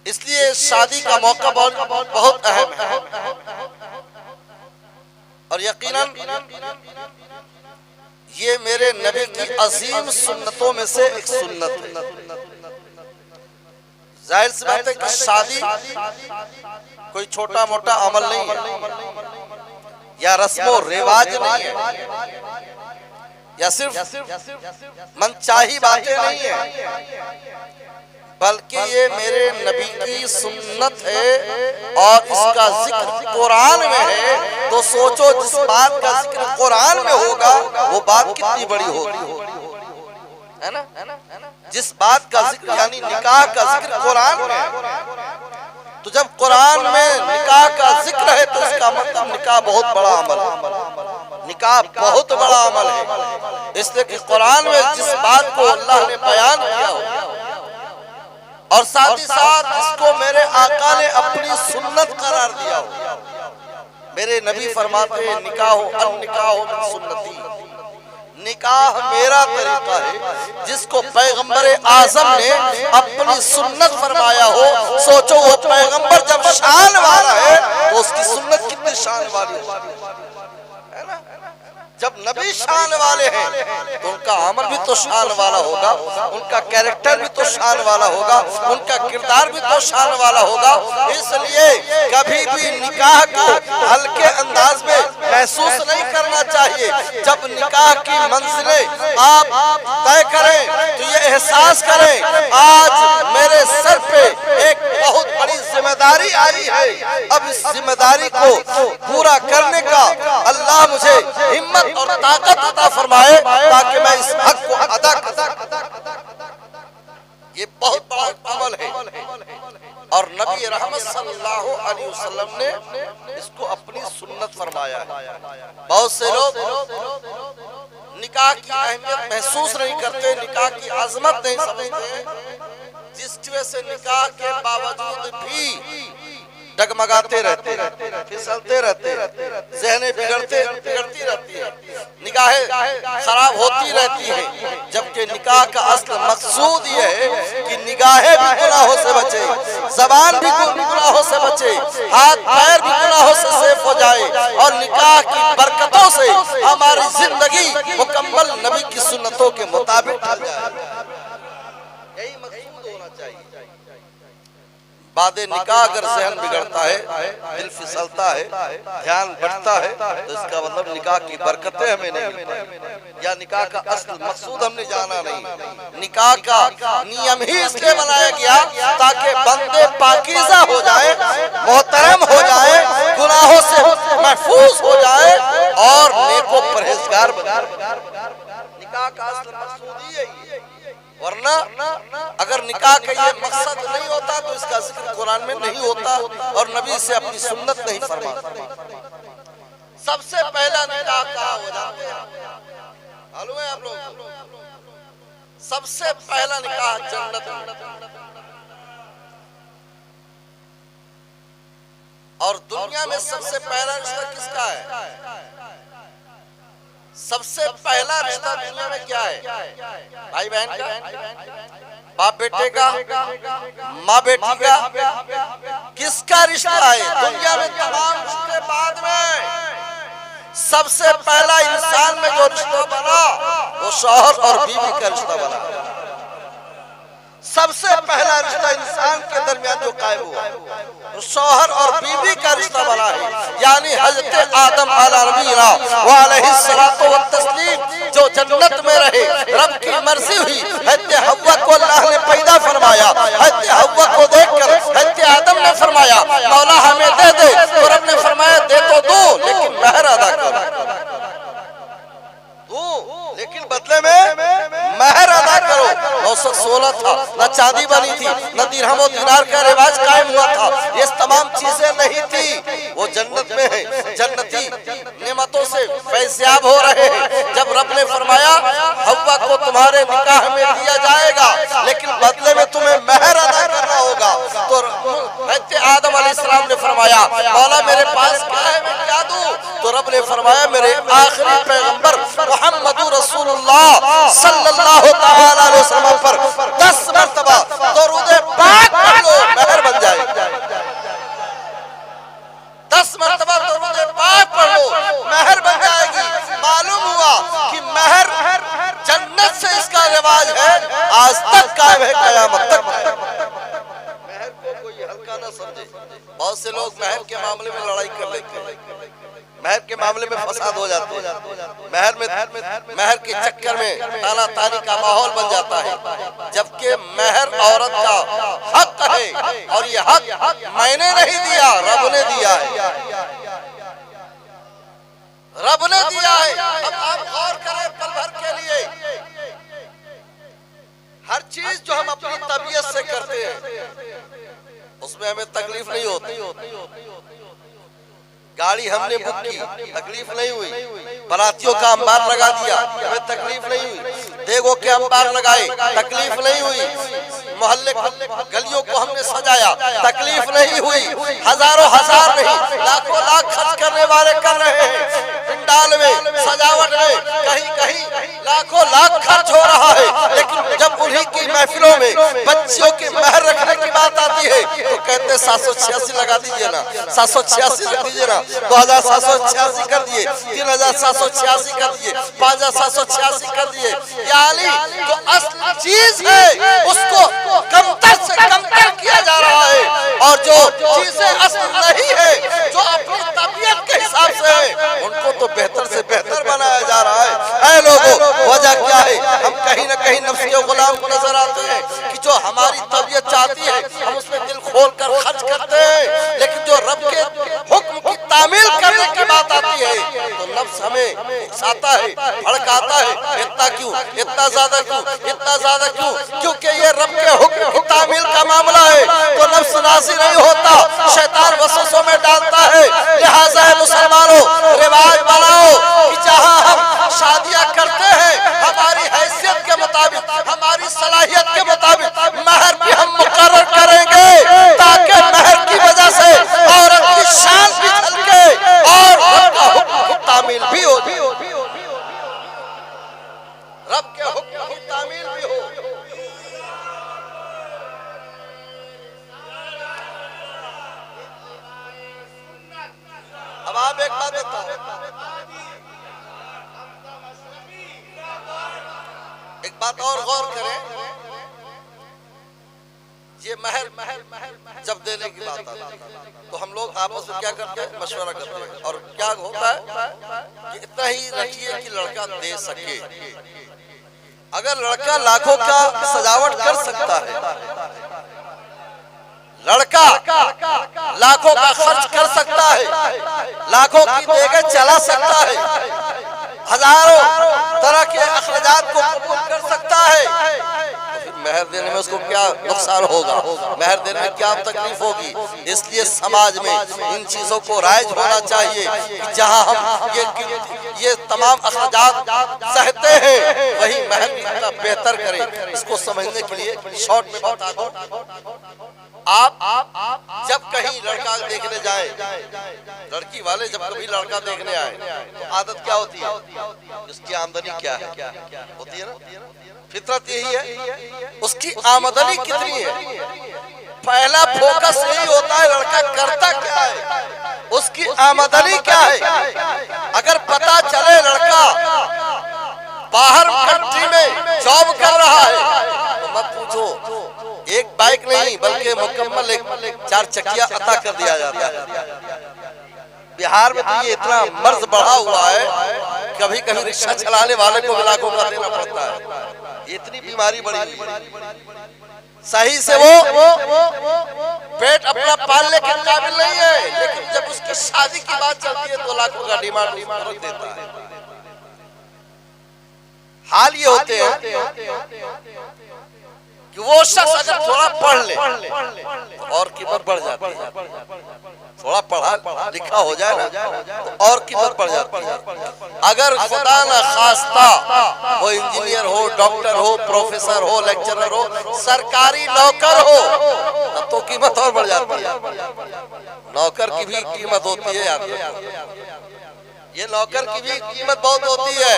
इसलिए शादी का मौका बहुत अहम है और यकीनन ये मेरे नबी की अजीम सुन्नतों में से एक सुन्नत है। जाहिर सी बात है कि शादी कोई छोटा मोटा अमल नहीं है या रस्मो रिवाज नहीं है या सिर्फ मनचाही बातें नहीं है, बल्कि ये मेरे नबी की सुन्नत है और इसका जिक्र कुरान में है। तो सोचो जिस बात का जिक्र कुरान में होगा वो बात कितनी बड़ी होगी, है ना? जिस बात का जिक्र यानी निकाह का जिक्र कुरान में है, तो जब कुरान में निकाह का जिक्र है तो इसका मतलब निकाह बहुत बड़ा अमल है, निकाह बहुत बड़ा अमल है। इसलिए कि कुरान में जिस बात को अल्लाह ने बयान किया हो और साथ ही साथ इसको मेरे आका ने अपनी सुन्नत करार दिया हो। मेरे नबी फरमाते हैं निकाह अन निकाह मिन सुन्नती, निकाह मेरा तरीका है जिसको पैगंबर आजम ने अपनी सुन्नत फरमाया हो। सोचो वो पैगंबर जब शान वाला है तो उसकी सुन्नत कितनी शान वाली है ना? जब नबी शान वाले हैं तो उनका अमल भी तो शान वाला होगा, उनका कैरेक्टर भी तो शान वाला होगा, उनका किरदार भी तो शान वाला होगा। इसलिए कभी भी निकाह को हल्के अंदाज में महसूस नहीं करना चाहिए। जब निकाह की मंजिलें आप तय करें तो ये एहसास करें आज मेरे सर पे एक बहुत बड़ी जिम्मेदारी आई है। अब इस जिम्मेदारी को पूरा करने का अल्लाह मुझे हिम्मत और ताकत अता फरमाए ताकि मैं इस हक को अदा कर सकूं। ये बहुत बड़ा अमल है और नबी रहमत सल्लल्लाहु अलैहि वसल्लम ने इसको अपनी सुन्नत फरमाया है। बहुत से लोग निकाह की अहमियत महसूस नहीं करते, निकाह की अजमत नहीं समझते, जिसकी वजह से निकाह के बावजूद भी डगमगाते रहते, फिसलते रहते, ज़हनें बिगड़ती रहती है, निगाहें खराब होती रहती हैं। जबकि निकाह का असल मकसूद ये है कि निगाहें भी गुनाहों से बचे, जबान भी गुनाहों से बचे, हाथ पैर भी गुनाहों से सेफ हो जाए और निकाह की बरकतों से हमारी जिंदगी मुकम्मल नबी की सुन्नतों के मुताबिक ढल जाए। यही मकसूद होना चाहिए। बादे निकाह अगर ज़हन बिगड़ता है, दिल फिसलता है, ध्यान बढ़ता है तो इसका मतलब निकाह की बरकतें हमें नहीं मिल पाई या निकाह का असल मकसूद हमने जाना नहीं। निकाह का नियम ही इसलिए बनाया गया ताकि बंदे पाकीज़ा हो जाए, मोहतरम हो जाए, गुनाहों से महफूज हो जाए और नेको परहेजगार बने। निकाह का असल मकसूद ही यही है। वरना अगर निकाह का ये मकसद नहीं होता तो इसका जिक्र कुरान में नहीं होता और नबी से अपनी सुन्नत नहीं फरमाता। सबसे पहला निकाह कहाँ हो जाता है मालूम है आप लोग? सबसे पहला निकाह जन्नत में और दुनिया में सबसे पहला रिश्ता किसका है? सबसे पहला रिश्ता दुनिया में क्या है? भाई बहन का, बाप बेटे का, माँ बेटी का, किसका रिश्ता है? दुनिया में तमाम रिश्ते बाद में सबसे पहला इंसान में जो रिश्ता बना वो शौहर और बीवी का रिश्ता बना। सबसे पहला रिश्ता इंसान के दरमियान जो कायम हुआ शौहर और बीवी का रिश्ता बना है, यानी हजरत आदम अलैहिस्सलाम व अलैहिस्सलातु व तस्लीम जो जन्नत में रहे, रब की मर्जी हुई हजरत हव्वा को अल्लाह ने पैदा फरमाया। हजरत हव्वा को देखकर हजरत आदम ने फरमाया मौला हमें दे दे, तो रब ने फरमाया दे तो दो लेकिन महर अदा कर, लेकिन बदले में महर अदा करो। 916 था, न चांदी बनी थी, न दिरहम और दिनार का रिवाज कायम हुआ था, ये तमाम चीजें नहीं थी। वो जन्नत में है, जन्नती नेमतों से फैज़याब हो रहे हैं। जब रब ने फरमाया हव्वा को तुम्हारे निकाह में दिया जाएगा लेकिन बदले में तुम्हें महर अदा करना होगा, तो हज़रत आदम अलैहिस्सलाम ने फरमाया मौला मेरे पास क्या है, मैं क्या दूं? तो रब ने फरमाया मेरे आखिरी पैगंबर मुहम्मदुर रसूलुल्लाह सल्लल्लाहु तआला अलैहि वसल्लम पर 10 मरतबा दरूद पाक पढ़ लो, महर बन रिवाज है, आज तक कायम है, कयामत तक। महर को कोई हल्का ना समझे। बहुत से लोग महर के मामले में लड़ाई कर लेते हैं, महर के मामले में फसाद हो जाते हैं, महर के चक्कर में ताना तानी का माहौल बन जाता है, जबकि महर औरत का हक है और ये हक मैंने नहीं दिया, रब ने दिया है, रब ने दिया है। अब आप गौर करें, पल भर के लिए हर चीज जो हम अपनी तबीयत से करते हैं उसमें हमें तकलीफ नहीं होती। गाड़ी हमने बुक की, तकलीफ नहीं हुई। बरातियों का अंबार लगा दिया, हमें तकलीफ नहीं हुई। देगों के अंबार लगाए, तकलीफ नहीं हुई। मोहल्ले गलियों को हमने सजाया, तकलीफ नहीं हुई। हजारों हजार नहीं, लाखों लाख खर्च करने वाले कर रहे हैं पंडाल में, सजावट में, कहीं कहीं लाखों लाख खर्च हो रहा है। लेकिन जब उन्हीं की महफिलों में बच्चियों की महर रखने की बात आती है तो कहते हैं 786 लगा दीजिए ना, 786 रख दीजिए ना, 2786 कर दिए, 3786 कर दिए, 5786 कर दिए। यानी जो असली चीज है उसको कमतर से कमतर किया जा रहा है, और जो चीजें असल नहीं है, जो अपनी तबीयत के हिसाब से है, उनको तो बेहतर से बेहतर बनाया जा रहा है। ऐ लोगों, वजह क्या है? हम कहीं न कहीं नफ्स के गुलाम को नजर आते हैं कि जो हमारी तबीयत चाहती है हम उसमें दिल खोल कर खर्च करते हैं, लेकिन जो रब के हुक्म की तामील करने की बात आती है तो नफ्स हमें उकसाता है, भड़काता है। इतना क्यों, इतना ज्यादा क्यों, इतना ज्यादा क्यों? क्योंकि ये रब के हुक्म की तामील का मामला है तो नफ्स राजी नहीं होता, शैतान वसवसों में डालता है। लिहाजा है मुसलमानों, रिवाज बनाओ कि जहां हम शादियां करते हैं हमारी हैसियत के मुताबिक, हमारी सलाहियत के मुताबिक महर भी हम मुकर्रर करेंगे, ताकि महर की वजह से औरत की शान भी झलके और रब का हुक्म की तामील भी हो, रब के हुक्म की तामील भी हो। अब आप एक बात बताओ, एक बात और गौर करें, ये महर जब देने की बात आती है तो हम लोग आपस में क्या करते हैं, मशवरा करते हैं, और क्या होता है कि इतना ही रखिए कि लड़का दे सके। अगर लड़का लाखों का सजावट कर सकता है, लड़का लाखों का खर्च कर सकता है, लाखों की देगे चला सकता है, हजारों तरह के अखराजात को कबूल कर सकता है, महर देने में उसको क्या नुकसान होगा, महर देने में क्या तकलीफ होगी। इसलिए समाज में इन चीजों को राइज होना चाहिए कि जहां हम ये तमाम अखराजात सहते हैं वही महर कितना बेहतर करें। इसको समझने के लिए शॉर्ट में बता दो, आप जब कहीं लड़का देखने जाए, लड़की वाले जब कभी लड़का देखने आए तो आदत क्या होती है, उसकी आमदनी क्या है होती है ना, फितरत यही है, उसकी आमदनी कितनी है। पहला फोकस यही होता है लड़का करता क्या है, उसकी आमदनी क्या है। अगर पता चले लड़का बाहर कंट्री में जॉब कर रहा है तो मत पूछो, एक बाइक नहीं बल्कि मुकम्मल एक 4 चकिया अता कर दिया जाता है। बिहार में तो ये इतना मर्ज बढ़ा हुआ है, कभी कभी रिक्शा चलाने वाले को लाखों का देना पड़ता है। इतनी बीमारी बढ़ी हुई, सही से वो पेट अपना पालने के काबिल नहीं है, लेकिन जब उसकी शादी की बात चलती है तो लाखों का डिमांड रख देता है। हाल ये होते हैं कि वो शख्स अगर थोड़ा पढ़ ले तो और कीमत बढ़ जाती है, थोड़ा पढ़ा लिखा हो जाए ना तो और कीमत बढ़ जाती है। अगर खुदा न खास्ता वो इंजीनियर हो, डॉक्टर हो, प्रोफेसर हो, लेक्चरर हो, सरकारी नौकर हो तब तो कीमत और बढ़ जाती है। नौकर की भी कीमत होती है यार, ये नौकर की भी कीमत बहुत होती है।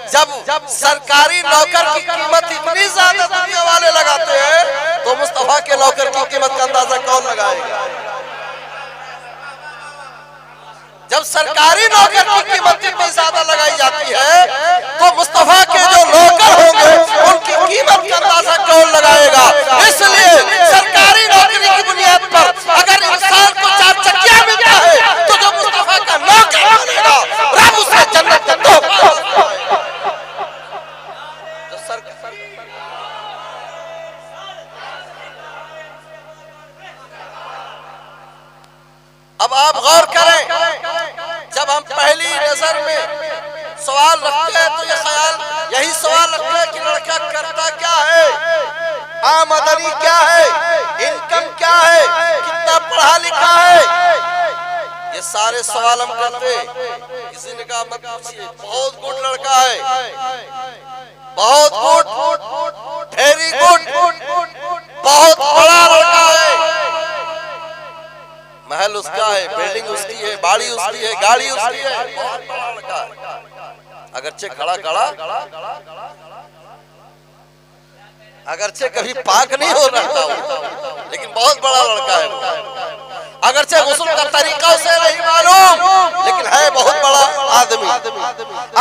जब सरकारी नौकर की कीमत इतनी ज्यादा दुनिया वाले लगाते हैं तो मुस्तफा के नौकर की कीमत का अंदाजा कौन लगाएगा। जब सरकारी नौकर की कीमत इतनी ज्यादा लगाई जाती है तो मुस्तफा के जो नौकर होंगे कीमत का अंदाजा कौन लगाएगा? इसलिए सरकारी नौकरी की बुनियाद पर अगर इंसान को 4 चक्कियां मिलता है तो जो मुस्तफा का नौकर बनेगा रब उसे जन्नत का तोहफा देगा। अब आप गौर करें, जब हम पहली नजर में सवाल रखते हैं तो ये ख्याल यही सवाल रखते हैं कि लड़का करता क्या है, आमदनी क्या है, इनकम क्या है, कितना पढ़ा लिखा है, ये सारे सवाल हम करते। किसी ने कहा मत पूछिए, बहुत गुड लड़का है, बहुत गुड, वेरी गुड, बहुत बड़ा लड़का है, महल उसका है, बिल्डिंग उसकी है, बाड़ी उसकी है, गाड़ी उसकी है, बहुत बड़ा लड़का है। अगरचे खड़ा अगरचे कभी पाक नहीं हो रहा था, लेकिन बहुत बड़ा लड़का है। अगरचे गुस्ल का तरीका उसे नहीं मालूम, लेकिन है बहुत बड़ा आदमी।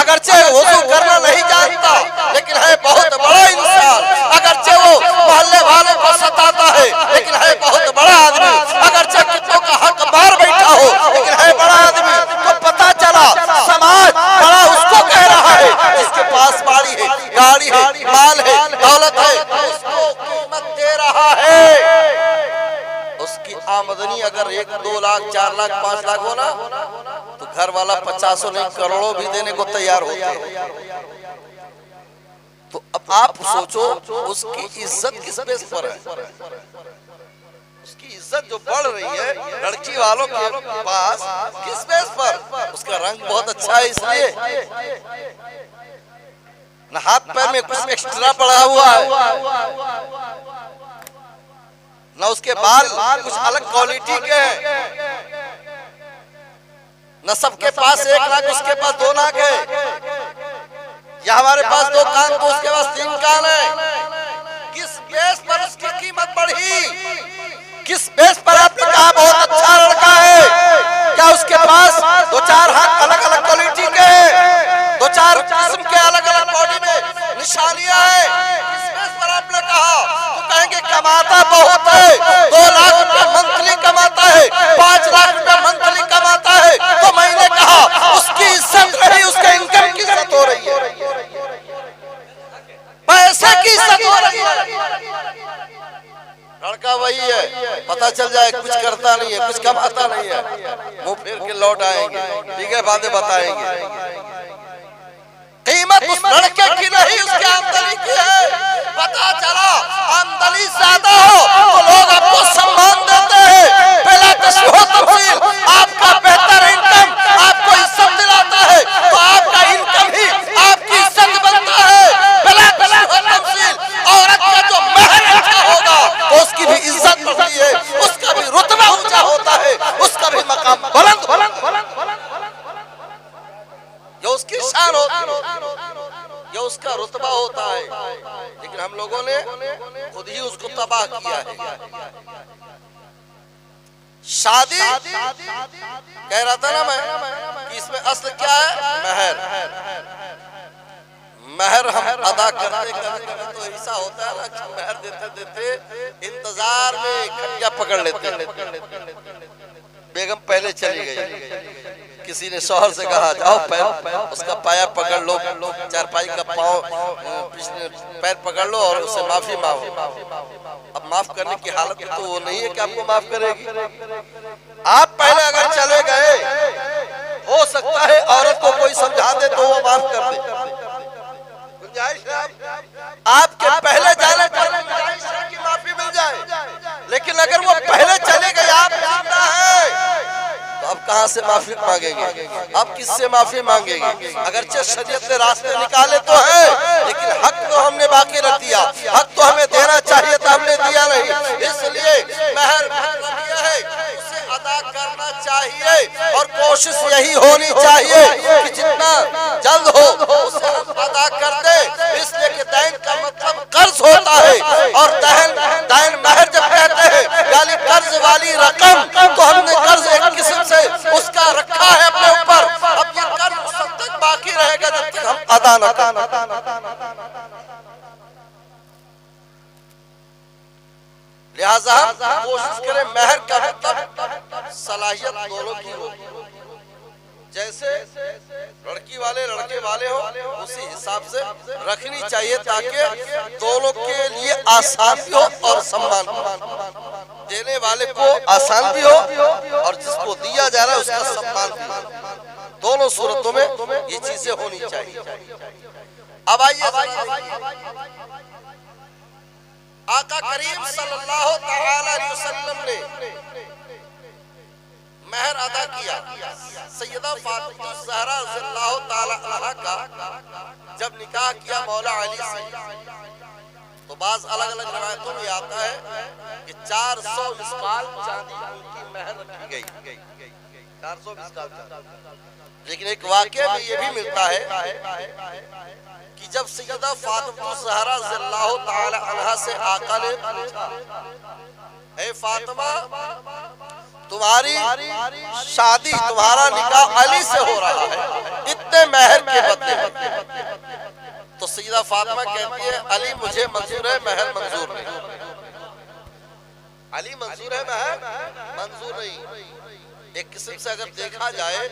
अगरचे वुज़ू करना नहीं जानता, लेकिन है बहुत बड़ा इंसान। अगरचे वो मोहल्ले वालों को सताता है, लेकिन है बहुत बड़ा आदमी। अगरचे कितनों का हक मार बैठा हो, लेकिन है बड़ा आदमी। तो पता चला समाज बड़ा उसको कह रहा है जिसके पास बाड़ी है, गाड़ी है, माल है, दौलत है, उसको कीमत दे रहा है। उसकी आमदनी अगर 1, 2 लाख, 4 लाख, 5 लाख हो ना, तो घर वाला 50 नहीं करोड़ों भी देने को तैयार होते हैं। तो अब आप सोचो उसकी इज्जत किस बेस पर है? उसकी इज्जत जो बढ़ रही है लड़की वालों के पास, किस बेस पर? उसका रंग बहुत अच्छा है, इसलिए न हाथ पैर में कुछ एक्स्ट्रा पड़ा हुआ है, न उसके बाल कुछ अलग क्वालिटी के हैं, न सबके पास 1 लाख, उसके पास 2 लाख है, या हमारे पास 2 कान तो उसके पास 3 कान है। किस बेस पर उसकी कीमत बढ़ी? किस बेस पर आपने कहा बहुत अच्छा लड़का है? क्या उसके पास 2-4 हाथ अलग अलग क्वालिटी के हैं, 2-4 किस्म के अलग अलग बॉडी में निशानियां हैं? किस बेस पर आपने कहा? तो कहेंगे कमाता बहुत है, 2 लाख रुपए मंथली कमाता है, 5 लाख रुपए मंथली कमाता है। तो मैंने कहा उसकी इज्जत नहीं, उसके इनकम की इज्जत हो रही है, पैसे की इज्जत हो रही है। लड़का वही है, पता चल जाए कुछ करता नहीं है, कुछ कमाता नहीं है, मुंह फेर के लौट आएंगे, ठीक है, बातें बताएंगे। कीमत उस लड़के की नहीं, उसकी आमदनी की है। पता चला आमदनी ज्यादा हो तो लोग आपको सम्मान देते हैं, पहला तफसील आपका बेहतर इनकम आपको इज्जत दिलाता है, तो आपका इनकम ही आपकी इज्जत बनता है। पहला तफसील औरत का जो महर अच्छा होगा तो उसकी भी इज्जत बढ़ती है, उसका भी रुतबा ऊंचा होता है, उसका भी मकाम बुलंद, ये उसकी शान होती है, ये उसका रुतबा होता है। लेकिन हम लोगों ने खुद ही उसको तबाह किया है। शादी कह रहा था ना मैं कि इसमें असल क्या है? महर। महर हम अदा करते करते तो ऐसा होता है ना कि महर देते देते इंतजार में खटिया पकड़ लेते हैं। बेगम पहले चली गई, किसी ने शौहर से कहा जाओ पैर उसका पाया पकड़ लो, चारपाई का पाँव पिछले पैर पकड़ लो और उससे माफी मांगो। अब माफ करने की हालत तो वो नहीं है कि आपको माफ करेगी। आप पहले अगर चले गए, हो सकता है औरत को कोई समझा दे तो वो माफ कर दे। आपके पहले जाने पर की माफी मिल जाए, लेकिन अगर वो पहले चले गए, आप जिंदा है, तो अब कहां से माफी मांगेंगे? अब किससे माफी मांगेंगे? अगरचे शरीयत ने रास्ते निकाले तो है, लेकिन हक तो हमने बाकी रख दिया। हक तो हमें देना चाहिए था, हमने दिया नहीं। इसलिए महर दिया है उसे अदा करना चाहिए, और कोशिश यही होनी चाहिए कि जितना जल्द हो उसे हम अदा कर दे। इसलिए कि दैन का मतलब कर्ज होता है, और दैन महर जब कहते हैं यानी कर्ज वाली रकम, तो हमने कर्ज एक किस्म से उसका रखा है अपने ऊपर। अब ये कर्ज उस वक्त तक बाकी रहेगा जब तक हम अदा न करें। लिहाजा हम कोशिश करें महर का मतलब सलाहियत दोनों की हो, जैसे लड़की वाले लड़के वाले हो उसी हिसाब से रखनी चाहिए ताकि दोनों के लिए आसान भी हो और सम्मान देने वाले को आसान भी हो और जिसको दिया जा रहा है उसका सम्मान भी हो। दोनों सूरतों में ये चीजें होनी चाहिए। अब आइए आका करीम सल्लल्लाहु तआला अलैहि वसल्लम ने महर अदा किया। सैयदा फातिमा ज़हरा रज़ियल्लाहु तआला अन्हा का जब निकाह किया मौला अली से, तो बाज़ अलग अलग रिवायतों में आता है कि 400 मिस्काल चांदी उनकी महर रखी गई, 400 मिस्काल चांदी। लेकिन एक वाक़या में ये भी मिलता है कि जब सैयदा फातिमा ज़हरा रज़ियल्लाहु तआला अन्हा से आका ने पूछा, ए फातिमा तुम्हारी शादी तुम्हारा निकाह अली से हो रहा है इतने महर के बदले, तो सैयदा फातिमा कहती है अली मुझे मंजूर है, महर मंजूर नहीं। अली मंजूर है, महर मंजूर नहीं। एक किस्म से अगर देखा जाए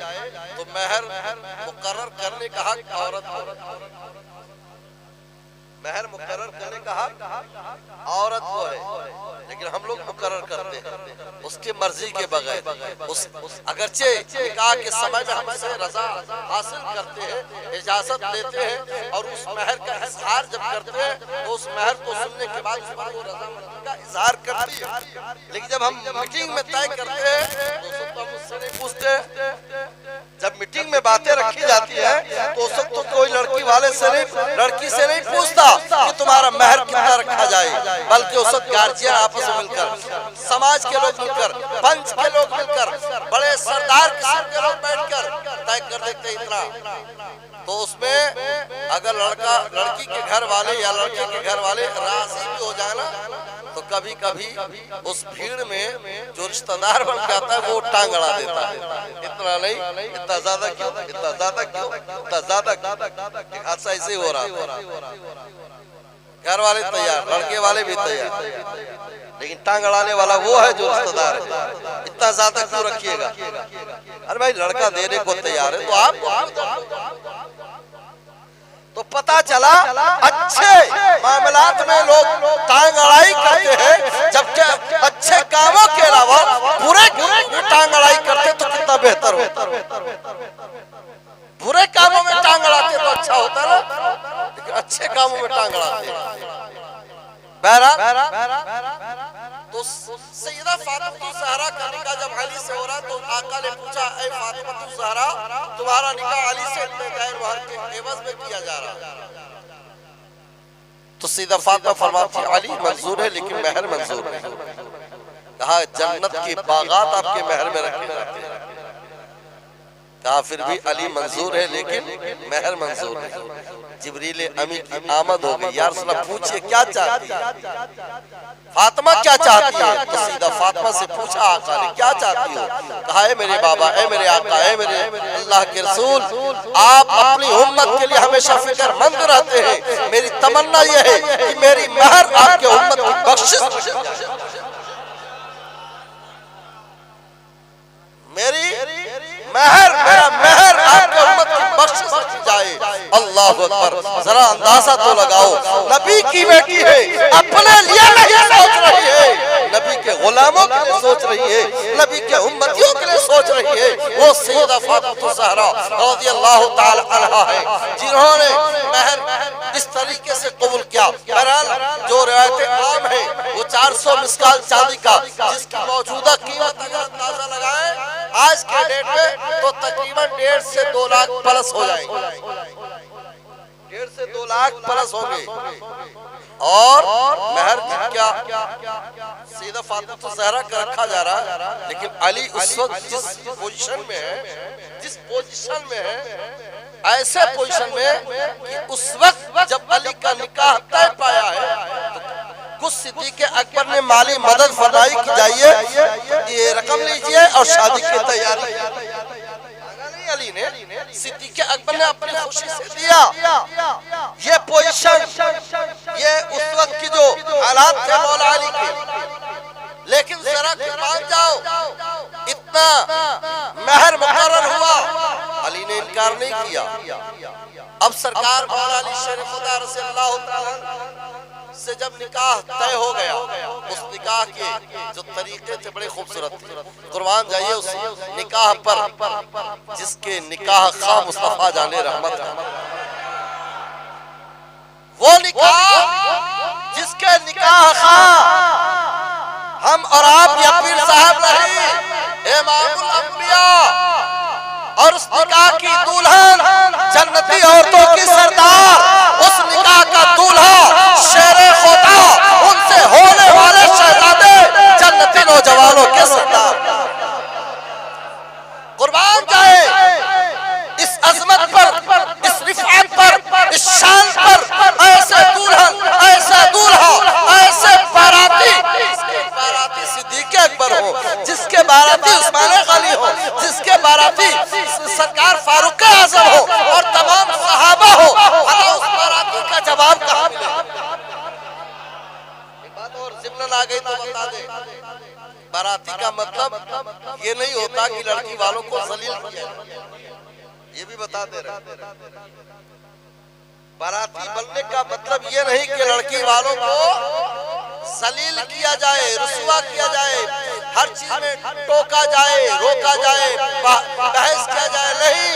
तो महर मुकर्रर करने का हक औरत, महर मुकर्रर करने का हक औरत को है, लेकिन हम लोग मुकर्रर करते हैं उसकी मर्जी के बगैर। अगरचे निकाह के समय में हमसे रजा हासिल करते हैं, इजाजत लेते हैं और उस महर का इजहार जब करते हैं तो उस महर को सुनने के बाद वो रजामंदी का इजहार करती है। लेकिन जब हम मीटिंग में तय करते हैं तो हम उससे नहीं पूछते। जब मीटिंग में बातें रखी जाती है तो उस वक्त तो कोई लड़की वाले से नहीं, लड़की से नहीं पूछता कि तुम्हारा महर कितना रखा जाए, बल्कि उस वक्त गार्जियन आपस में मिलकर, समाज के लोग मिलकर, पंच के लोग मिलकर, बड़े सरदार किस्म के लोग बैठकर तय कर देते इतना। तो उसमें अगर लड़का लड़की के घर वाले या लड़के के घर वाले राजी भी हो जाए ना, तो कभी कभी उस भीड़ में जो रिश्तेदार बन जाता है वो टांग अड़ा देता है, इतना नहीं, इतना ज्यादा क्यों, इतना ज्यादा क्यों, इतना ज्यादा क्यों। हादसा ऐसे हो रहा है, घर वाले तैयार, लड़के वाले भी तैयार, लेकिन टांग अड़ाने वाला वो है जो रिश्तेदार है। इतना ज्यादा क्यों रखिएगा? अरे भाई लड़का देने को तैयार है तो आप तो पता चला अच्छे मामलात में लोग टांग अड़ाई करते हैं, जबकि अच्छे कामों के अलावा बुरे टांग अड़ाई करते तो कितना बेहतर होता। बुरे कामों में टांग अड़ाते तो अच्छा होता ना, लेकिन अच्छे कामों में टांग अड़ाते हैं। तो सैयदा फातिमा ज़हरा का निकाह जब अली से हो रहा तो आका ने पूछा, ए फातिमा ज़हरा तुम्हारा निकाह अली से गैर महर के एवज में किया जा रहा। तो सैयदा फातिमा फरमाती अली मंजूर है लेकिन महर मंजूर नहीं। कहा जन्नत के बागात आपके महर में रखे जाते हैं, कहा फिर भी अली मंजूर है लेकिन महर मंजूर नहीं। जिब्रील अमी की आमद हो गई, या रसूल अल्लाह पूछिए क्या चाहती है, फातिमा क्या चाहती है? तो सीधा फातिमा से पूछा आका ने क्या चाहती हो? कहा है मेरे बाबा, है मेरे आका, है मेरे अल्लाह के रसूल, आप अपनी उम्मत के लिए हमेशा फिक्रमंद रहते हैं, मेरी तमन्ना यह है कि मेरी महर आपके उम्मत की बख्शिश, मेरी महर, मेरा महर आपके उम्मत की बख्शिश की जाए। अल्लाह अकबर, जरा अंदाजा तो लगाओ, नबी की बेटी है, अपने लिए नहीं सोच रही है, नबी के गुलामों के लिए सोच रही है, नबी के उम्मतियों के लिए सोच रही है। वो सैयदा फातिमा ज़हरा रज़ियल्लाहु ताला अन्हा है जिन्होंने महर इस तरीके से कबूल किया। बहरहाल जो रिवायतें आम है वो 400 मिस्काल चांदी का, जिसकी मौजूदा कीमत अगर अंदाजा लगाए आज के डेट में तो तकरीबन 1.5 से 2 लाख प्लस हो जाएंगे, 1.5 से 2 लाख प्लस होंगे। और महर क्या सीधा फातिमा ज़हरा का रखा जा रहा है, लेकिन अली उस वक्त जिस पोजीशन में है, जिस पोजीशन में है, ऐसे पोजीशन में कि उस वक्त जब अली का निकाह तय पाया है तो कुछ सिद्दीक़ अकबर ने माली मदद फरमाई कि जाइए ये रकम लीजिए और शादी की तैयारी। अली ने सिद्दीक़ अकबर ने अपनी खुशी से दिया। ये पोजीशन, ये उस वक्त की जो हालात थे मौला अली के, जरा कुर्बान जाओ, इतना महर मुकर्रर हुआ, अली ने इनकार नहीं किया। अब सरकार मौला अली शेर खुदा रज़ियल्लाहु ताला से जब निकाह तय हो गया, उस निकाह के जो तरीके थे बड़े खूबसूरत थे। कुर्बान जाइए उस निकाह पर जिसके निकाह खा मुस्तफा जाने रहमत, वो निकाह जिसके निकाह खा हम और आप या पीर साहब नहीं, इमामुल अंबिया, और उस निकाह की दुल्हन जन्नती औरतों की सरदार, उस निकाह का दूल्हा शेरे खुदा, उनसे होने वाले शहजादे जन्नती नौजवानों के सरदार। कुर्बान जाए इस अजमत पर, इस रिफात पर, इस शान पर, ऐसे दुल्हन, ऐसा दूल्हा, ऐसे बाराती, जिसके बाराती सिद्दीक़ अकबर हो, जिसके बाराती उस्मान गनी हो, जिसके बाराती सरकार फारूक आज़म हो और तमाम सहाबा हो, भला उस बाराती का जवाब कहाँ मिलेगा? एक बात और ज़िम्नन आ गई तो बता दे, बाराती का मतलब ये नहीं होता कि लड़की वालों को जलील किया, ये भी बता दे रहे। बाराती बनने का मतलब ये नहीं कि लड़की वालों को जलील किया जाए, रुसवा किया जाए, हर चीज में टोका जाए, रोका जाए, बहस किया जाए, नहीं,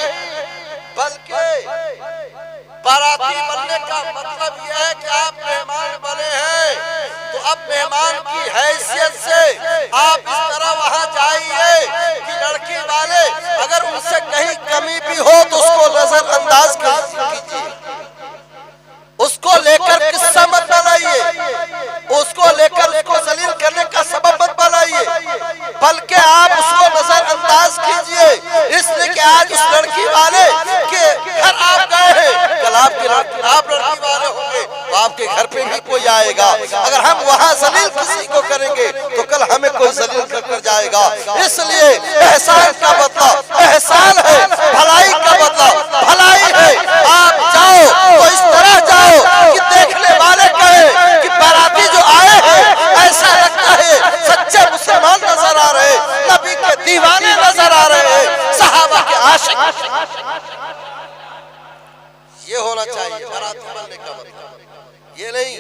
बल्कि बाराती बनने का मतलब यह है कि आप मेहमान बने हैं, तो अब मेहमान की हैसियत से आप इस तरह वहां जाइए कि लड़की वाले अगर उनसे कहीं कमी भी हो तो उसको नजरअंदाज कीजिए, उसको लेकर किस्सा मत बनाइए, उसको लेकर उसको जलील करने का सबब मत बनाइए, बल्कि आप उसको नजरअंदाज कीजिए, इसलिए कि आज उस लड़की वाले के घर आप गए हैं, कल आप लड़की वाले होंगे तो आपके घर पे भी कोई आएगा। अगर हम वहाँ जलील किसी को करेंगे तो कल हमें कोई जलील कर जाएगा। इसलिए एहसान का बदला एहसान है, भलाई का बदला भलाई है। आप जाओ तो इस तरह जाओ कि देखने वाले कहे कि बाराती जो आए हैं ऐसा लगता है सच्चे मुसलमान नजर आ रहे, नबी के दीवाने नजर आ रहे हैं, सहाबा के आशिक। ये होना चाहिए बाराती बनने का मतलब, ये नहीं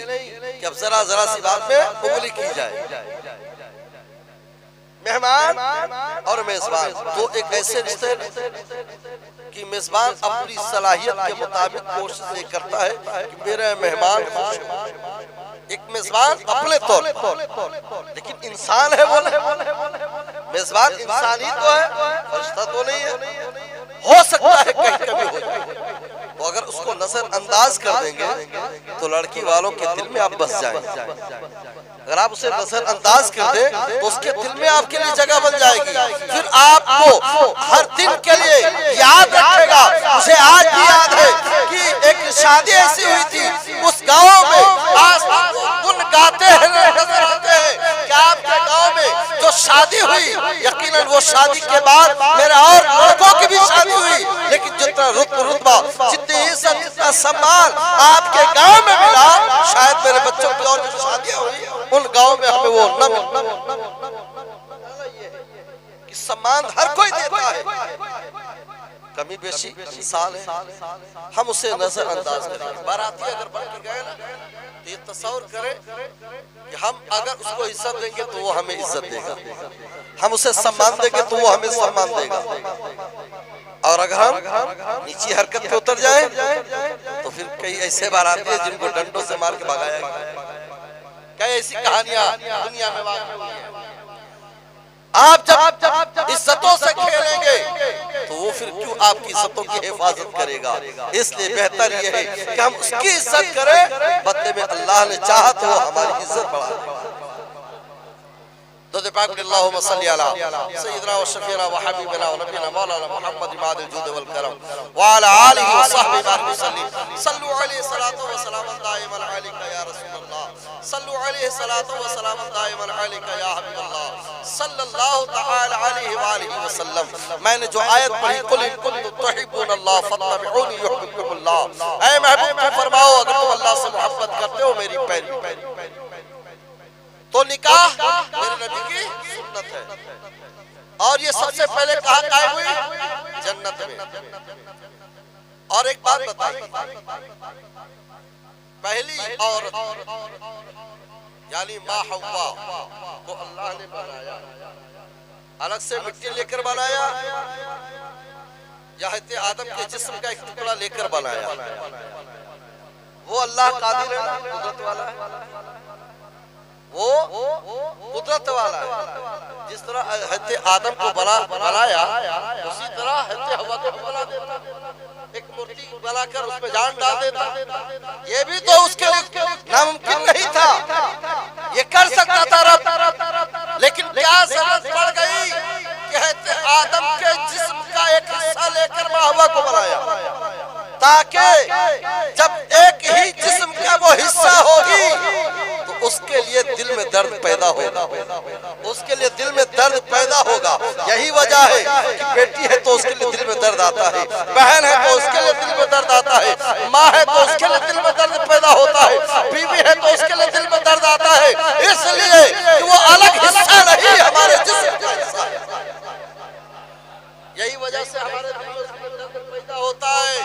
कि अब जरा जरा सी बात में उंगली की जाए। मेहमान और मेजबान तो एक ऐसे रिश्ते कि मेजबान अपनी सलाहियत के मुताबिक कोशिश ये करता है कि मेरे मेहमान खुश हो। एक मेजबान अपने तौर पर, लेकिन इंसान है वो नहीं, मेजबान इंसानी तो है, फरिश्ता तो नहीं है। हो सकता है कहीं कभी हो जाए, तो अगर उसको नजरअंदाज कर देंगे तो लड़की वालों के दिल में आप बस जाएंगे। अगर आप उसे नजरअंदाज कर दे तो उसके दिल में आपके लिए जगह बन जाएगी, फिर आपको हर दिन के लिए याद रखेगा। मुझे आज भी याद है कि एक शादी ऐसी हुई थी उस गांव में, आज गुन गाते हैं नजर आते हैं कि आपके गांव में जो शादी हुई, यकीनन वो शादी के बाद मेरे और लड़कों की भी शादी हुई, लेकिन जितना रुतबा, जितनी इज्जत, जितना सम्मान आपके गांव में मिला, शायद मेरे बच्चों की और जो शादियां हुई उन गांव में हमें वो न मिला। कि सम्मान हर कोई देता है, कमी बेशी इंसान है, हम उसे नजरअंदाज करें। बाराती अगर बन के गए ना तो ये तस्वीर करें कि हम अगर उसको इज्जत देंगे तो वो हमें इज्जत देगा, हम उसे सम्मान देंगे तो वो हमें सम्मान देगा, और अगर हम नीची हरकत पे उतर जाए तो फिर कई ऐसे बाराती हैं जिनको डंडों से मार के भगाया गया। कई ऐसी कहानियां दुनिया में वाक़ हुई हैं। आप जब इज्जतों से खेलेंगे तो वो फिर क्यों आपकी इज्जतों की हिफाजत करेगा। इसलिए बेहतर ये है कि हम उसकी इज्जत करें, बदले में अल्लाह ने चाहा तो वो हमारी इज्जत बढ़ा देगा। अल्लाहुम्मा सल्ली अला सय्यिदना व शफीना व हबीबना व नबीना मौलाना मुहम्मद इमादुल जुद वल करम व अला आलिहि व सहबिहि व सल्लिम। सल्लु अलैहि सलातो व सलामुन दाइमन अलैका या रसूलल्लाह, सल्लु अलैहि सलातो व सलामुन दाइमन अलैका या हबीबल्लाह सल्लल्लाहु तआला अलैहि व आलिहि व सल्लम। मैंने जो आयत पढ़ी, कुल इन कुंतुम तुहिब्बुनल्लाह फत्तबिऊनी युहिब्बुकुमुल्लाह, ऐ महबूब तुम फरमाओ अगर तुम अल्लाह से मोहब्बत करते हो मेरी पैरवी तो निकाह मेरे नबी की और ये सबसे पहले कहाँ कायम हुई? जन्नत में। और एक बात बताइए, पहली औरत यानी माँ हव्वा को अल्लाह ने बनाया, अलग से मिट्टी लेकर बनाया या हज़रत आदम के जिस्म का एक टुकड़ा लेकर बनाया? वो अल्लाह कादिर है, कुदरत वाला है, वो कुदरत वाला है। जिस तरह हज़रत आदम को बनाया उसी तरह हज़रत हव्वा को बना देता, एक मूर्ति बनाकर उसमें जान डाल देता। ये भी तो उसके लिए नामुमकिन नहीं था, ये कर सकता था रब, लेकिन क्या जरूरत पड़ गई कि हज़रत आदम के जिस्म का एक हिस्सा लेकर माँ हव्वा को बनाया, ताकि जब एक ही जिस्म का वो हिस्सा होगी तो उसके लिए दिल में दर्द पैदा होगा, उसके लिए दिल में दर्द पैदा होगा। यही वजह है कि बेटी है तो उसके लिए दिल में दर्द आता है, बहन है तो उसके लिए दिल में दर्द आता है, माँ है तो उसके लिए दिल में दर्द पैदा होता है, बीवी है तो उसके लिए दिल में दर्द आता है, इसलिए कि वो अलग हिस्सा नहीं, हमारे जिस्म का हिस्सा है। यही वजह से हमारे दिल में दर्द पैदा होता है,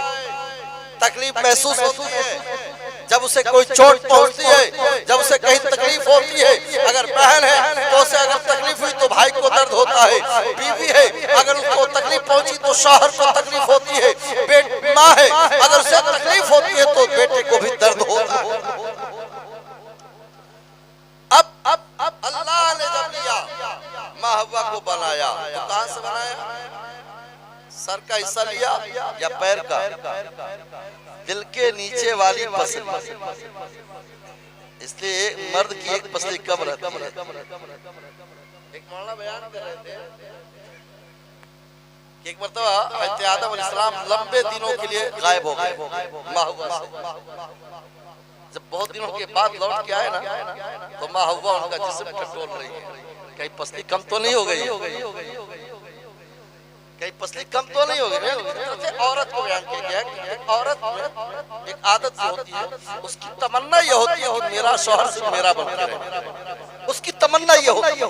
तकलीफ महसूस होती है जब उसे कोई चोट पहुंचती है, जब उसे कहीं तकलीफ होती है। अगर बहन है तो उसे अगर तकलीफ हुई तो भाई को दर्द होता है, बीवी है अगर उसको तकलीफ पहुंची तो शौहर को तकलीफ होती है, माँ है अगर उसे तकलीफ होती है तो बेटे को भी दर्द होता है। अब अल्लाह ने जब लिया माँ हव्वा को बनाया तो कहां से बनाया? सर का हिस्सा लिया या पैर का? दिल के नीचे वाली पसली, इसलिए मर्द की एक पसली कम रहती है। एक मौलाना बयान कर रहे थे कि एक मर्तबा हज़रत आदम अलैहिस्सलाम लंबे दिनों के लिए गायब हो गए माँ हव्वा से। जब बहुत दिनों के बाद लौट के आए ना तो माँ हव्वा उनका जिस्म टटोल रही है, कहीं पसली कम तो नहीं हो गई, कहीं पसली कम तो नहीं हो गई। औरत को बयान किया गया कि एक औरत में एक आदत होती है, उसकी तमन्ना ये होती है कि मेरा शौहर सिर्फ मेरा बनकर रहे, उसकी तमन्ना ये होती है,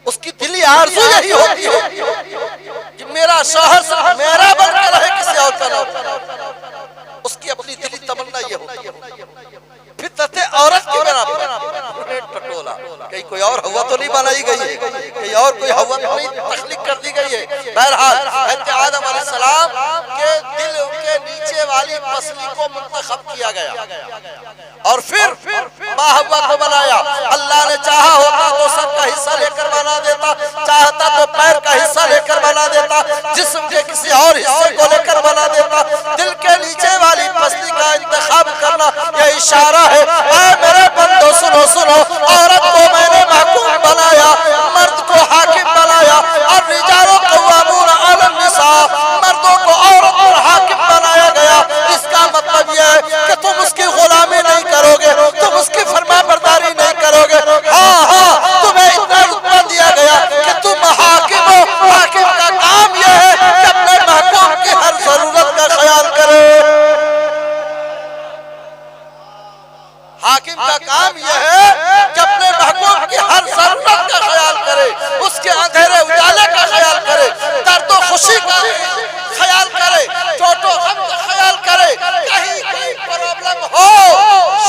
उसकी दिली आरज़ू यही होती है कि मेरा शौहर सिर्फ मेरा बनकर रहे, किसी और का ना। उसकी अपनी दिली तमन्ना ये होती है। फितरत औरत के बराबर टटोला, कहीं कोई और हव्वा तो नहीं बनाई गई है, कहीं और कोई हव्वा तो नहीं तख्लीक कर दी गई है। बहरहाल हज़रत आदम अलैहिस्सलाम के दिल के नीचे वाली पसली को मुंतखब किया गया और फिर माँ हव्वा को बनाया। अल्लाह ने चाहा होता तो सर का हिस्सा लेकर बना देता, चाहता तो पैर का हिस्सा लेकर बना देता, जिस्म के किसी और हिस्से को लेकर बना देता। दिल के नीचे वाली पसली का इंतखाब करना यह इशारा है, मेरे बंदो सुनो सुनो, औरत को मैंने महकूम बनाया, मर्द को हाकिम बनाया, और रिजालों क़व्वामून अलन निसा, मर्दों को औरत और हाकिम बनाया गया। इसका मतलब यह है कि तुम उसकी गुलामी नहीं करोगे, तुम उसकी फरमाबरदारी नहीं करोगे। हाँ, तुम्हें इतना रुतबा दिया गया कि तुम हाकिम हो। हाकिम का काम यह है कि अपने महकूम की हर जरूरत का ख्याल करे। हाकिम का काम यह है कि अपने महकूम की हर जरूरत का ख्याल करे, उसके अंधेरे उजाले का ख्याल करे, दर्द और खुशी का ख्याल करे, चोटो गम का ख्याल करे। कहीं कोई प्रॉब्लम हो,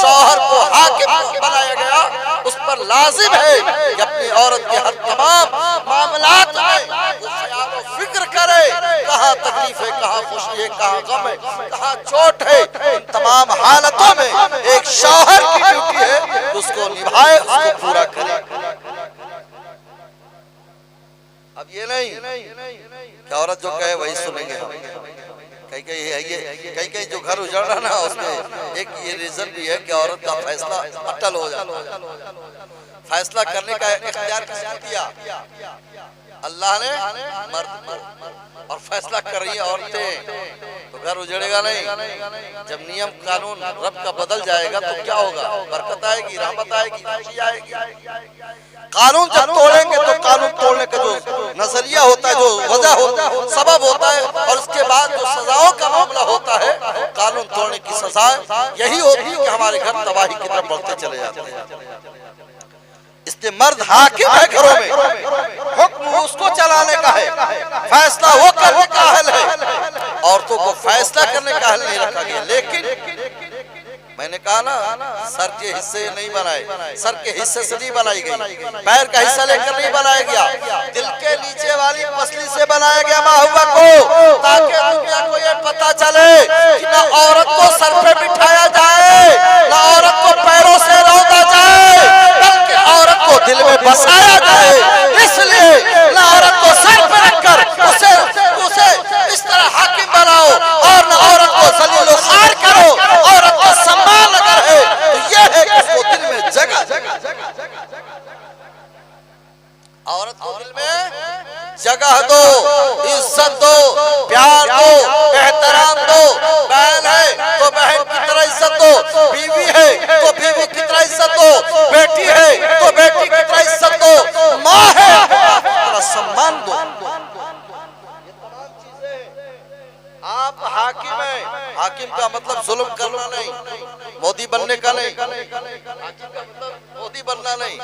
शौहर को हाकिम बनाया गया, उस पर लाजिम है कि अपनी औरत के हर तमाम मामलात में वो ख्याल और फिक्र करे, कहाँ तकलीफ है, कहाँ खुशी है, कहाँ गम है, कहाँ चोट है। इन तमाम हालतों में एक शौहर की ड्यूटी है कि उसको निभाए, उसको पूरा करे। अब ये नहीं कि औरत जो कहे वही सुनेंगे हम। कहीं कहीं जो घर उजड़ रहा ना, उसमें एक ये रीजन भी है कि औरत का फैसला अटल हो जाता है। फैसला करने का इख्तियार किसने दिया? अल्लाह ने मर्द को, और फैसला कर रही है औरतें, तो घर उजड़ेगा नहीं। जब नियम कानून रब का बदल जाएगा तो क्या होगा? बरकत आएगी, रहमत आएगी, खुशी आएगी। कानून जब तोड़ेंगे तो कानून तोड़ने का जो नजरिया होता है, जो वजह होता है, सबब होता है, और उसके बाद जो सजाओं का मामला होता है, कानून तोड़ने की सजा यही होती है कि हमारे घर तबाही की तरफ बढ़ते चले जाते हैं। इसलिए मर्द हाकिम है घरों में, हुक्म उसको चलाने का है, फैसला वो करने का अहल है। औरतों को फैसला करने का अहल नहीं रखा गया। लेकिन मैंने कहा ना, सर के हिस्से नहीं बनाए, सर के हिस्से से नहीं बनाई गई, पैर का हिस्सा लेकर नहीं बनाया गया, दिल के नीचे वाली पसली से बनाया गया माहुआ को, ताकि दुनिया को ये पता चले कि ना औरत को सर पे बिठाया जाए, ना औरत को पैरों से रौंदा जाए, बल्कि औरत को दिल में बसाया जाए। इसलिए ना औरत को सर पे रखकर उसे इस तरह हाकिम बनाओ, और ना औरत को जलील खार करो। औरत का सम्मान अगर है तो यह है कि उसको दिल में जगह, औरत को दिल में जगह दो, इज्जत दो, प्यार दो, एहतराम दो। बहन है तो बहन की तरह इज्जत दो, बीवी है तो बीवी की तरह इज्जत दो, बेटी है तो बेटी की तरह इज्जत दो, माँ है तो सम्मान दो। आप हाकिम है, हाकिम का मतलब जुल्म करना नहीं, मोदी बनने का नहीं, हाकिम का मतलब मोदी बनना नहीं,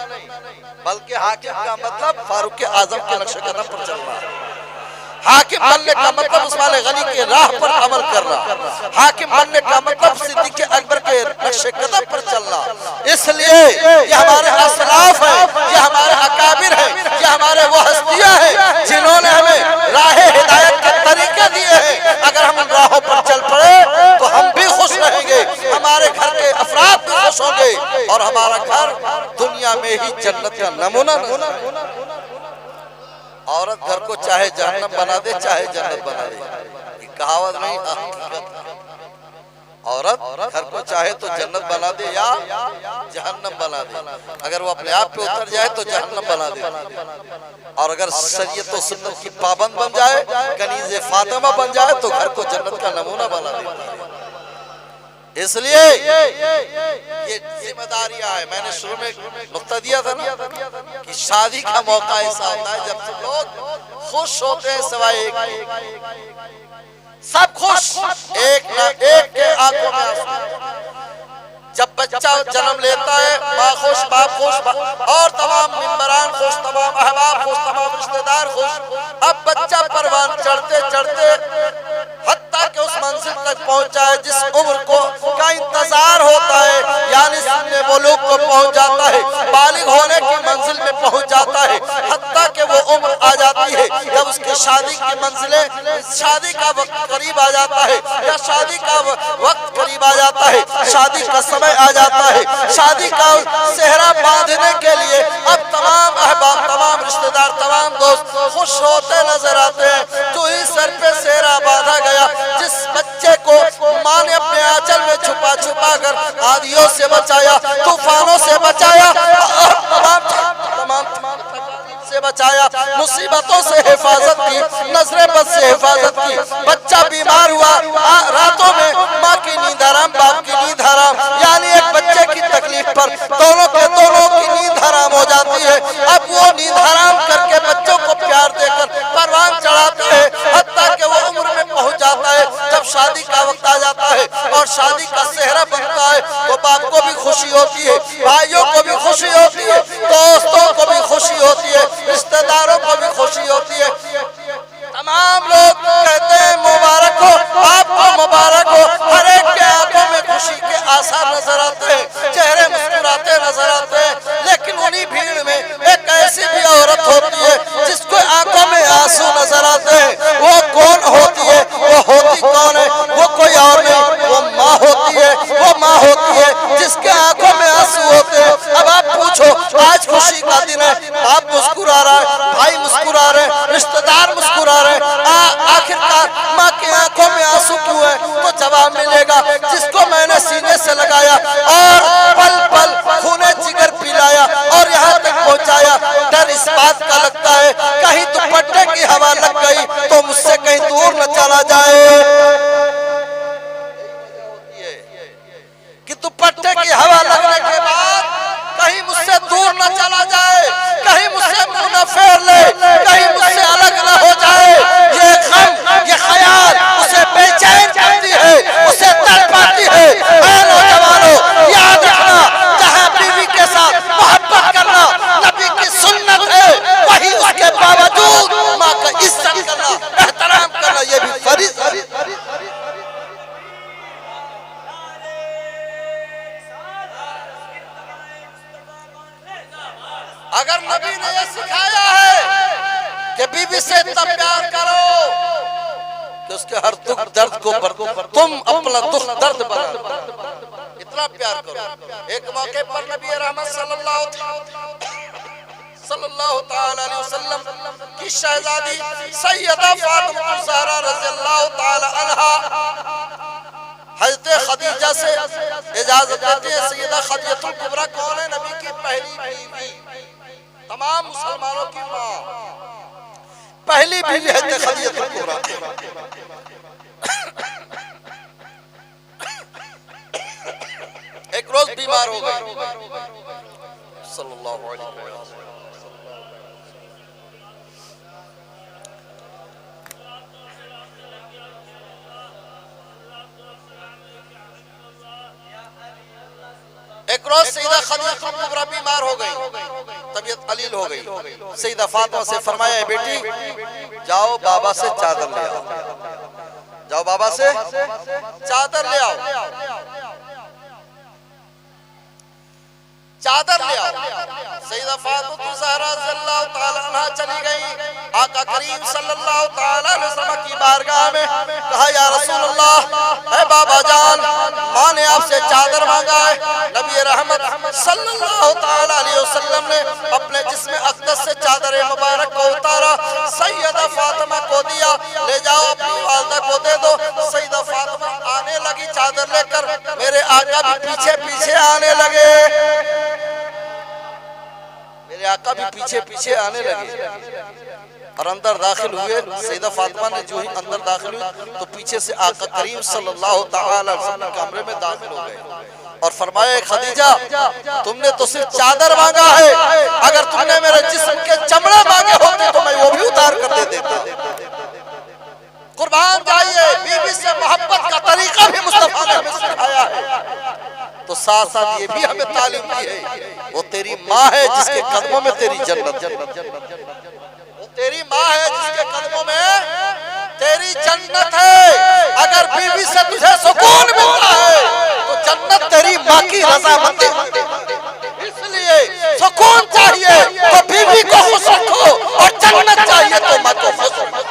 बल्कि हाकिम का मतलब फारूक आजम के नक्शे कदम पर चलना। हाकिम बनने का मतलब उस्मान गनी के राह पर अमल करना, हाकिम बनने का मतलब सिद्दीक़ अकबर के नक्शे कदम पर चलना। इसलिए ये हमारे असलाफ है, ये हमारे अकाबिर है, ये हमारे वो हस्तियां हैं जिन्होंने हमें राह हिदायत के तरीके दिए हैं। अगर हम उन राहों पर चल पड़े तो हम भी खुश रहेंगे, हमारे घर के अफराद भी खुश होंगे, और हमारा घर दुनिया में ही जन्नत का नमूना। औरत घर को चाहे जहन्नम बना दे, चाहे जन्नत बना दे, ये कहावत नहीं, औरत घर को चाहे तो जन्नत बना दे या जहन्नम बना दे। अगर वो अपने आप पे उतर जाए तो जहन्नम बना दे, और अगर शरीयत और सुन्नत की पाबंद बन जाए, कनीज़े फातिमा बन जाए, तो घर को जन्नत का नमूना बना देती है। इसलिए ये जिम्मेदारियां है। मैंने शुरू में नुक्ता दिया था ना कि शादी का मौका ऐसा होता है जब सब लोग खुश होते हैं, सिवाय एक, सब खुश, एक ना एक के आंखों में आंसू। जब बच्चा जन्म लेता है, माँ खुश, बाप खुश, और तमाम मिंबरान खुश, तमाम अहबाब खुश, तमाम रिश्तेदार खुश। अब बच्चा परवान चढ़ते चढ़ते हत्ता के उस मंजिल तक पहुंचा है जिस उम्र को का इंतजार होता है, यानी सुन्ने बुलूग को पहुंच जाता है, बालिग होने की मंजिल में पहुंच जाता है। हत्ता के वो उम्र आ जाती है जब उसकी शादी की मंजिलें, शादी का वक्त करीब आ जाता है, या शादी का वक्त करीब आ जाता है, शादी का समय आ जाता है। शादी का सेहरा बांधने के लिए अब तमाम अहबाब, तमाम रिश्तेदार, तमाम दोस्त खुश होते नजर आते हैं। तो ही सर पे सेहरा बांधा गया, जिस बच्चे को माँ ने अपने आंचल में छुपा छुपा कर आंधियों से बचाया, तूफानों से बचाया, तमाम से बचाया, मुसीबतों से हिफाजत की, नजरे बद से हिफाजत की। बच्चा बीमार हुआ, रातों में माँ की नींद हराम, बाप की नींद हराम, यानी एक बच्चे की तकलीफ पर दोनों के दोनों की नींद हराम हो जाती है। अब वो नींद हराम करके बच्चों को प्यार देकर परवान चढ़ाते हैं, हत्ता कि वो उम्र में पहुंच जाता है जब शादी का वक्त आ जाता है और शादी का सेहरा बनता है, तो बाप को भी खुशी होती है, भाइयों को भी खुशी होती है, दोस्तों को भी खुशी होती है, रिश्तेदारों को भी खुशी होती है। तमाम लोग कहते हैं मुबारक हो, आपको मुबारक हो। हर एक के आंखों में खुशी के आसार नजर आते हैं, चेहरे मुस्कुराते नजर आते हैं। लेकिन उन्हीं भीड़ में एक ऐसी भी औरत होती है जिसको आंखों में आंसू नजर आते हैं। वो कौन होती है? वो होती कौन है? वो कोई और नहीं, वो माँ होती है। वो माँ होती है जिसके आंखों में आंसू होते हैं। अब आप पूछो, आज खुशी का दिन है, आप मुस्कुरा बीवी से इतना प्यार करो कि उसके हर दुख दर्द को तुम अपना दुख दर्द बना, इतना प्यार करो। एक मौके पर नबी रहमत सल्लल्लाहु ताला अलैहि वसल्लम की शहजादी सैयदा फातिमा ज़हरा रज़ियल्लाहु ताला अन्हा हज़रत खदीजा से इजाजत लेते हैं। सैयदा खदीजतुल कुबरा कौन है? नबी की पहली बीवी, तमाम मुसलमानों की माँ, पहली बीवी है खदीजतुल कुबरा। एक रोज बीमार हो गई सल्लल्लाहु अलैहि वसल्लम। एक रोज सैयदा खदीजतुल कुबरा बीमार हो गई, तबीयत अलील हो गई। सैयदा फातिमा से फरमाया, बेटी जाओ बाबा से चादर ले आओ, जाओ बाबा से चादर ले आओ, चादर ले आओ। सैयदा फातिमा ज़हरा रज़ियल्लाहु ताला अन्हा चली गई। आका करीम सल्लल्लाहु ताला अलैहि वसल्लम की बारगाह में कहा, या रसूल अल्लाह, है बाबा जान, माँ ने आपसे चादर मांगा है। नबी रहमत सल्लल्लाहु ताला अलैहि वसल्लम ने अपने जिस्म अक़दस से चादर मुबारक को उतारा, सैयदा फातिमा को दिया, ले जाओ अपनी वालिदा को दे दो। सैयदा फातिमा आने लगी चादर लेकर, मेरे आका भी पीछे पीछे आने लगे, मेरे आका भी पीछे पीछे आने लगे और अंदर दाखिल हुए। सैयदा फातिमा ने जो ही अंदर दाखिल हुई तो पीछे से आका करीम सल्लल्लाहु ताला अलैहि वसल्लम कमरे में दाखिल हो गए और फरमाया, खदीजा तुमने तो सिर्फ चादर मांगा है, अगर तुमने मेरे जिस्म के चमड़े मांगे होते तो मैं वो भी उतार कर दे देता। कुर्बान जाइए, बीवी से मोहब्बत का तरीका भी मुस्तफा ने हमें सिखाया है। तो साथ साथ ये भी हमें तालीम दी है, वो तेरी माँ है जिसके कदमों में तेरी जन्नत, वो तेरी माँ है जिसके कदमों में तेरी जन्नत है। अगर बीवी से तुझे सुकून मिलता है तो जन्नत तेरी माँ की रज़ामंदी। इसलिए सुकून चाहिए तो बीवी को खुश रखो और जन्नत चाहिए तो माँ को खुश रखो।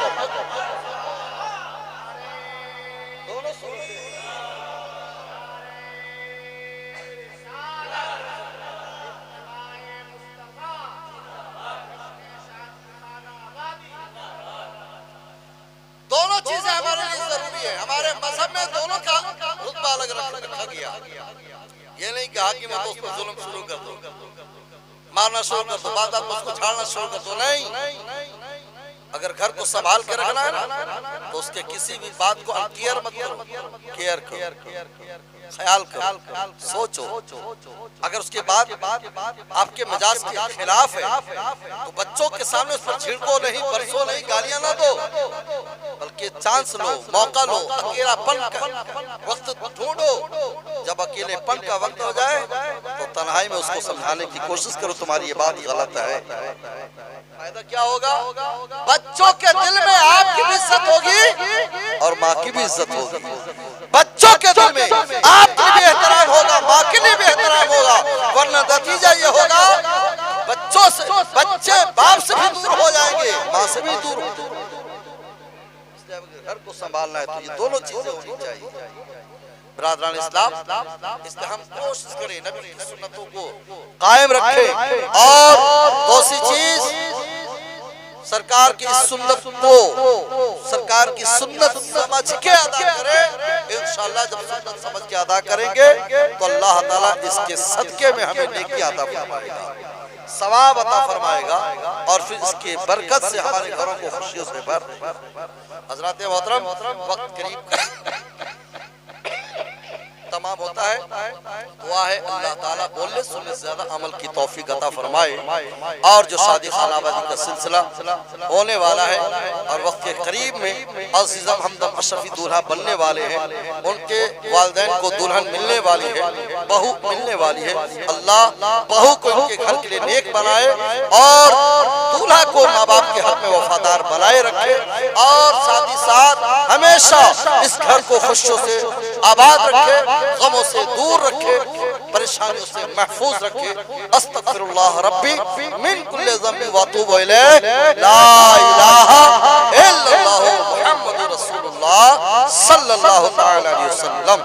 दोनों चीजें हमारे लिए जरूरी है। हमारे मजहब में दोनों का रुतबा अलग रखा गया। ये नहीं कहा कि मैं तो उस पर जुल्म शुरू कर दूं, मारना शुरू कर दो, बाद में उसको छाड़ना शुरू कर दो। नहीं, अगर घर को संभाल के रखना है ना तो उसके किसी भी बात को केयर मत करो, केयर करो, ख्याल करो, सोचो। अगर उसके बाद आपके मिजाज के खिलाफ है तो बच्चों के सामने उस पर छिड़को नहीं, बरसो नहीं, गालियां ना दो, बल्कि चांस लो, मौका लो, अकेलापन का वक्त ढूंढो। जब अकेलेपन का वक्त हो जाए तो तन्हाई में उसको समझाने की कोशिश करो, तुम्हारी ये बात गलत है। फायदा क्या होगा? बच्चों के दिल में आपकी भी इज्जत होगी और माँ की भी इज्जत होगी। बच्चों के दिल में आपकी भी एहतराम होगा, माँ के लिए भी एहतराम होगा, वरना नतीजा ये होगा बच्चों से, बच्चे बाप से भी दूर हो जाएंगे, माँ से भी दूर हो। घर को संभालना है तो ये दोनों चीजें होनी चाहिए। बिरादरान इस्लाम, इसलिए हम कोशिश करें नबी की सुन्नतों को कायम रखें और दूसरी चीज सरकार की सुन्नत को, सरकार की सुन्नत समझ के अदा करें। इंशाअल्लाह जब सुन्नत समझ के अदा करेंगे तो अल्लाह ताला इसके सदके में हमें नेकी अता फरमाएगा, सवाब अता फरमाएगा और फिर इसके बरकत से हमारे घरों को खुशियों से भर। हजरत मोहतरम, वक्त करीब तमाम होता है। दुआ है अल्लाह ताला बोलने सुनने से ज्यादा अमल की तौफीक अता फरमाए। और जो शादी खानाबाजी का सिलसिला होने वाला है और वक्त के करीब में अज़ीज़म हमदम अशरफी दूल्हा बनने वाले हैं, उनके वालिदैन को दुल्हन मिलने वाली है, बहू मिलने वाली है। अल्लाह बहू को उनके घर के लिए नेक बनाए और दूल्हा को माँ बाप के हक में वफादार बनाए रखे और साथ ही साथ हमेशा इस घर को खुशियों से आबाद रखे, गमों से दूर रखे, परेशानियों से महफूज रखे। अस्तगफिरुल्लाह रब्बी मिन कुल्ली ज़ंबि व अतूबु इलैह। ला इलाहा सल्लल्लाहु ताला अलैहि वसल्लम